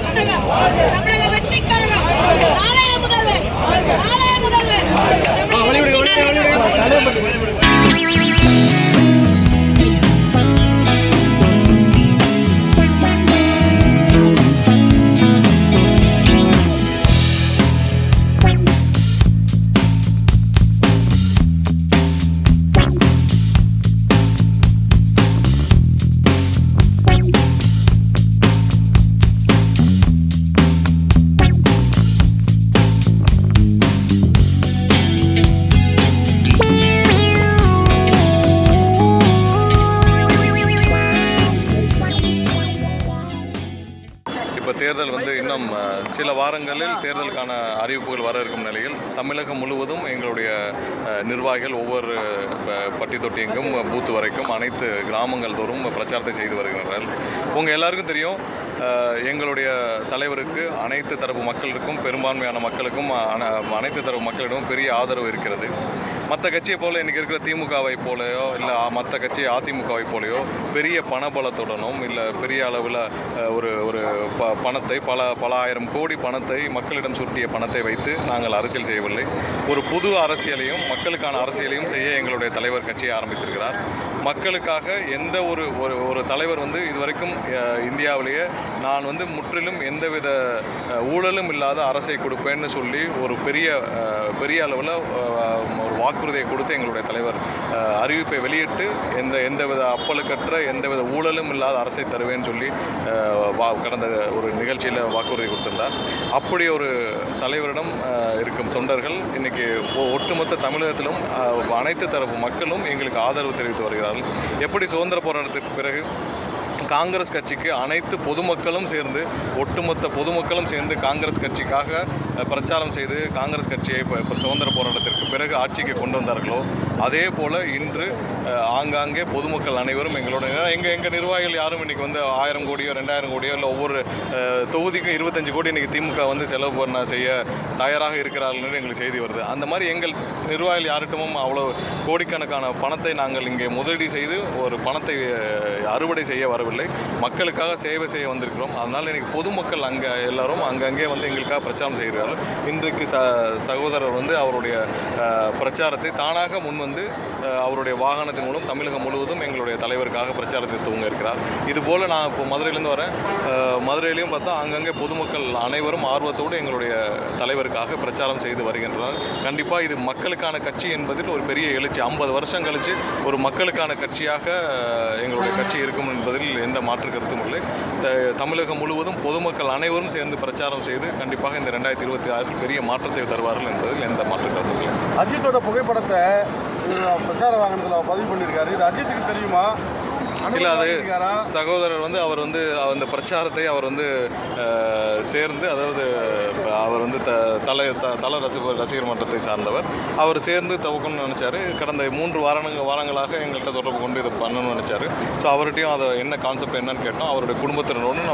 தமிழக வெற்றிக் கழகம் நாளைய முதல்வர் இப்போ தேர்தல் வந்து இன்னும் சில வாரங்களில் தேர்தலுக்கான அறிவிப்புகள் வர இருக்கும் நிலையில் தமிழகம் முழுவதும் எங்களுடைய நிர்வாகிகள் ஒவ்வொரு பட்டி தொட்டியெங்கும் பூத்து வரைக்கும் அனைத்து கிராமங்கள் தோறும் பிரச்சாரத்தை செய்து வருகின்றனர். உங்கள் எல்லாருக்கும் தெரியும், எங்களுடைய தலைவருக்கு அனைத்து தரப்பு மக்களுக்கும், பெரும்பான்மையான மக்களுக்கும், அனைத்து தரப்பு மக்களிடம் பெரிய ஆதரவு இருக்கிறது. மற்ற கட்சியை போல இன்றைக்கி இருக்கிற திமுகவை போலையோ இல்லை மற்ற கட்சி அதிமுகவை போலையோ பெரிய பணபலத்துடனும் இல்லை பெரிய அளவில் ஒரு பணத்தை பல ஆயிரம் கோடி பணத்தை மக்களிடம் சுருட்டிய பணத்தை வைத்து நாங்கள் அரசியல் செய்யவில்லை. ஒரு புது அரசியலையும் மக்களுக்கான அரசியலையும் செய்ய எங்களுடைய தலைவர் கட்சியை ஆரம்பித்திருக்கிறார். மக்களுக்காக எந்த ஒரு தலைவர் வந்து இதுவரைக்கும் இந்தியாவிலேயே நான் வந்து முற்றிலும் எந்தவித ஊழலும் இல்லாத அரசை கொடுப்பேன்னு சொல்லி ஒரு பெரிய அளவில் ஒரு வாக்குறுதியை கொடுத்து எங்களுடைய தலைவர் அறிவிப்பை வெளியிட்டு எந்தவித அப்பலுக்கற்ற எந்தவித ஊழலும் இல்லாத அரசை தருவேன்னு சொல்லி கடந்த ஒரு நிகழ்ச்சியில் வாக்குறுதி கொடுத்திருந்தார். அப்படி ஒரு தலைவரிடம் இருக்கும் தொண்டர்கள் இன்றைக்கி ஒட்டுமொத்த தமிழகத்திலும் அனைத்து தரப்பு மக்களும் எங்களுக்கு ஆதரவு தெரிவித்து வருகிறார்கள். எப்படி சுதந்திர போராட்டத்திற்கு பிறகு காங்கிரஸ் கட்சிக்கு அனைத்து பொதுமக்களும் சேர்ந்து, ஒட்டுமொத்த பொதுமக்களும் சேர்ந்து காங்கிரஸ் கட்சிக்காக பிரச்சாரம் செய்து காங்கிரஸ் கட்சியை சுதந்திர போராட்டத்திற்கு பிறகு ஆட்சிக்கு கொண்டு வந்தார்களோ, அதே போல் இன்று ஆங்காங்கே பொதுமக்கள் அனைவரும் எங்களோட எங்கள் நிர்வாகிகள் யாரும் இன்றைக்கி வந்து 1000 கோடியோ 2000 கோடியோ இல்லை ஒவ்வொரு தொகுதிக்கும் 25 கோடி இன்றைக்கி திமுக வந்து செலவு பண்ண செய்ய தயாராக இருக்கிறார்கள் எங்களுக்கு செய்தி வருது. அந்த மாதிரி எங்கள் நிர்வாகிகள் யார்கிட்டமும் அவ்வளோ கோடிக்கணக்கான பணத்தை நாங்கள் இங்கே முதலீடு செய்து ஒரு பணத்தை அறுவடை செய்ய வரவில்லை. மக்களுக்காக சேவை செய்ய வந்திருக்கிறோம். அதனால் இன்றைக்கி பொதுமக்கள் எல்லாரும் அங்கங்கே வந்து எங்களுக்காக பிரச்சாரம் செய்கிறார்கள். இன்றைக்கு சகோதரர் வந்து அவருடைய பிரச்சாரத்தை தானாக முன்வந்து அவருடைய வாகனத்தின் மூலம் தமிழகம் முழுவதும் எங்களுடைய தலைவருக்காக பிரச்சாரத்தை துவங்க இருக்கிறார். இதுபோல் நான் இப்போ மதுரையிலேருந்து வரேன். மதுரையிலையும் பார்த்தா அங்கங்கே பொதுமக்கள் அனைவரும் ஆர்வத்தோடு எங்களுடைய தலைவருக்காக பிரச்சாரம் செய்து வருகின்றனர். கண்டிப்பாக இது மக்களுக்கான கட்சி என்பதில் ஒரு பெரிய எழுச்சி. 50 வருஷம் கழித்து ஒரு மக்களுக்கான கட்சியாக எங்களுடைய கட்சி இருக்கும் என்பதில் எந்த மாற்று கருத்தும் இல்லை. தமிழகம் முழுவதும் பொதுமக்கள் அனைவரும் சேர்ந்து பிரச்சாரம் செய்து கண்டிப்பாக இந்த 2026 பெரிய மாற்றத்தை தருவார்கள் என்பதில் எந்த மாற்று கருத்தும் இல்லை. அஜித்தோட புகைப்படத்தை பிரச்சார வாகனத்தில் பதிவு பண்ணியிருக்காரு. இது அஜித்துக்கு தெரியுமா? இல்லை, அது சகோதரர் வந்து அவர் வந்து அந்த பிரச்சாரத்தை அவர் வந்து சேர்ந்து, அதாவது அவர் வந்து தல ரசிகர் மன்றத்தை சார்ந்தவர், அவர் சேர்ந்து துவக்கணும்னு நினச்சார். கடந்த 3 வாரங்களாக எங்கள்கிட்ட தொடர்பு கொண்டு இதை பண்ணணும்னு நினச்சார். ஸோ அவர்கிட்டையும் அதை என்ன கான்செப்ட் என்னன்னு கேட்டோம். அவருடைய குடும்பத்தினருடன்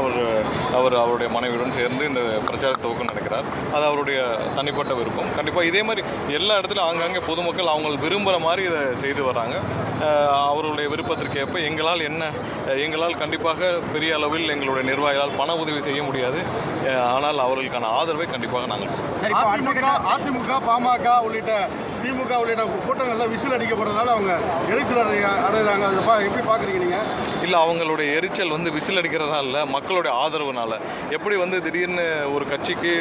அவருடைய மனைவியுடன் சேர்ந்து இந்த பிரச்சாரத்தை துவக்கணும்னு நினைக்கிறார். அது அவருடைய தனிப்பட்ட விருப்பம். கண்டிப்பாக இதே மாதிரி எல்லா இடத்துலையும் ஆங்காங்கே பொதுமக்கள் அவங்க விரும்புகிற மாதிரி இதை செய்து வராங்க. அவருடைய விருப்பத்திற்கு ஏற்ப எங்களால் கண்டிப்பாக பெரிய அளவில் எங்களுடைய நிர்வாகிகளால் பண உதவி செய்ய முடியாது. ஆனால் அவர்களுக்கான ஆதரவை கண்டிப்பாக நாங்கள் அதிமுக, பாமக உள்ளிட்ட திமுக உள்ளிட்ட கூட்டங்களில் விசில் அடிக்கப்படுறதுனால அவங்க எரிச்சல் அடைகிறாங்க. அதை எப்படி பார்க்குறீங்க நீங்கள்? இல்லை, அவங்களுடைய எரிச்சல் வந்து விசில் அடிக்கிறதுனால இல்லை, மக்களுடைய ஆதரவுனால. எப்படி வந்து திடீர்னு ஒரு கட்சிக்கு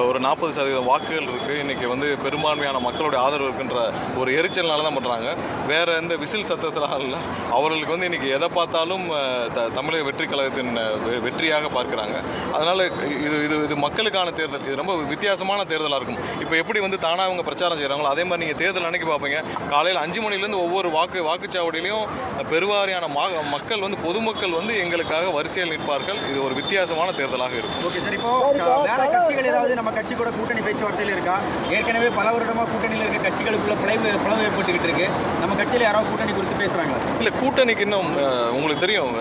ஒரு 40% வாக்குகள் இருக்குது, இன்றைக்கி வந்து பெரும்பான்மையான மக்களுடைய ஆதரவு இருக்குன்ற ஒரு எரிச்சல்னால தான் பண்ணுறாங்க. வேறு எந்த விசில் சத்தத்தினால இல்லை. அவர்களுக்கு வந்து இன்றைக்கி எதை பார்த்தாலும் தமிழக வெற்றி கழகத்தின் வெற்றியாக பார்க்குறாங்க. அதனால் இது மக்களுக்கான தேர்தல். இது ரொம்ப வித்தியாசமான தேர்தலாக இருக்கும். இப்போ எப்படி வந்து தானாக அவங்க பிரச்சாரம் செய்கிறாங்களோ அதே மாதிரி நீங்கள் தேர்தல் அன்னைக்கு பார்ப்பீங்க, காலையில் 5 மணிலேருந்து ஒவ்வொரு வாக்குச்சாவடியிலையும் பெருவாரியான மக்கள் வந்து பொதுமக்கள் வந்து எங்களுக்காக வரிசையில் நிற்பார்கள். இது ஒரு வித்தியாசமான தேர்தலாக இருக்கும். ஓகே சார், இப்போ வேற கட்சிகள் ஏதாவது நம்ம கட்சி கூட கூட்டணி பேச்சுவார்த்தையில் இருக்கா? ஏற்கனவே பல வருடமாக கூட்டணியில் இருக்க கட்சிகளுக்குள்ள பிளவு ஏற்பட்டுக்கிட்டு இருக்கு. நம்ம கட்சியில் யாராவது கூட்டணி குறித்து பேசுகிறாங்களா? இல்லை, கூட்டணிக்கு இன்னும் உங்களுக்கு தெரியும்,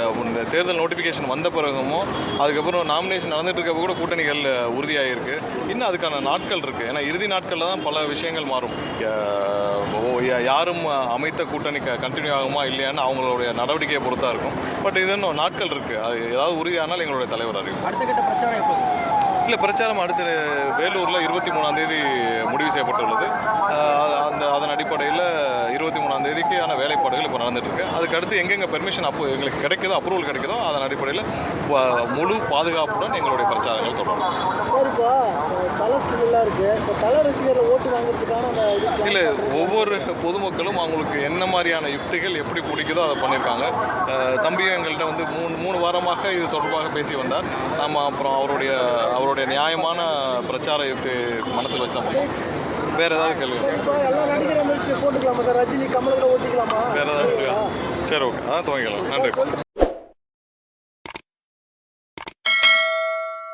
தேர்தல் நோட்டிஃபிகேஷன் வந்த பிறகும் அதுக்கப்புறம் நாமினேஷன் நடந்துட்டு இருக்கப்போ கூட கூட்டணிகள் உறுதியாகிருக்கு. இன்னும் அதுக்கான நாட்கள் இருக்குது. ஏன்னா இறுதி நாட்களில் தான் பல விஷயங்கள் மாறும். யாரும் அமைத்த கூட்டணி கண்டினியூ ஆகுமா இல்லையான்னு அவங்களுடைய நடவடிக்கையை பொறுத்தா இருக்கும். பட் இது இன்னும் நாட்கள் இருக்குது. அது ஏதாவது உறுதியானால் எங்களுடைய தலைவர் அறிவிக்கும். அடுத்த கட்ட பிரச்சாரம் எப்போ சார்? இல்லை, பிரச்சாரம் அடுத்த வேலூரில் 23ஆம் தேதி முடிவு செய்யப்பட்டுள்ளது. அதன் அடிப்படையில் 23ஆம் தேதிக்கான வேலைப்பாடுகள் இப்போ நடந்துகிட்ருக்கு. அதுக்கு அடுத்து எங்கெங்கே பெர்மிஷன் எங்களுக்கு கிடைக்குதோ, அப்ரூவல் கிடைக்குதோ அதன் அடிப்படையில் முழு பாதுகாப்புடன் எங்களுடைய பிரச்சாரங்கள் தொடரும். இல்லை, ஒவ்வொரு பொதுமக்களும் அவங்களுக்கு என்ன மாதிரியான யுக்திகள் எப்படி பிடிக்குதோ அதை பண்ணியிருக்காங்க. தம்பியும் எங்கள்கிட்ட வந்து மூணு வாரமாக இது தொடர்பாக பேசி வந்தார். நம்ம அப்புறம் அவருடைய நியாயமான பிரச்சார யுக்தி மனசில் வச்சு தான் பண்ணோம். வேறு ஏதாவது கேள்வி? போட்டுக்கலாமா சார்? ரஜினி, கமல் கூட ஓட்டிக்கலாமா? வேறு ஏதாவது? சரி, ஓகே, அதான் துவங்கிக்கலாம். நன்றி.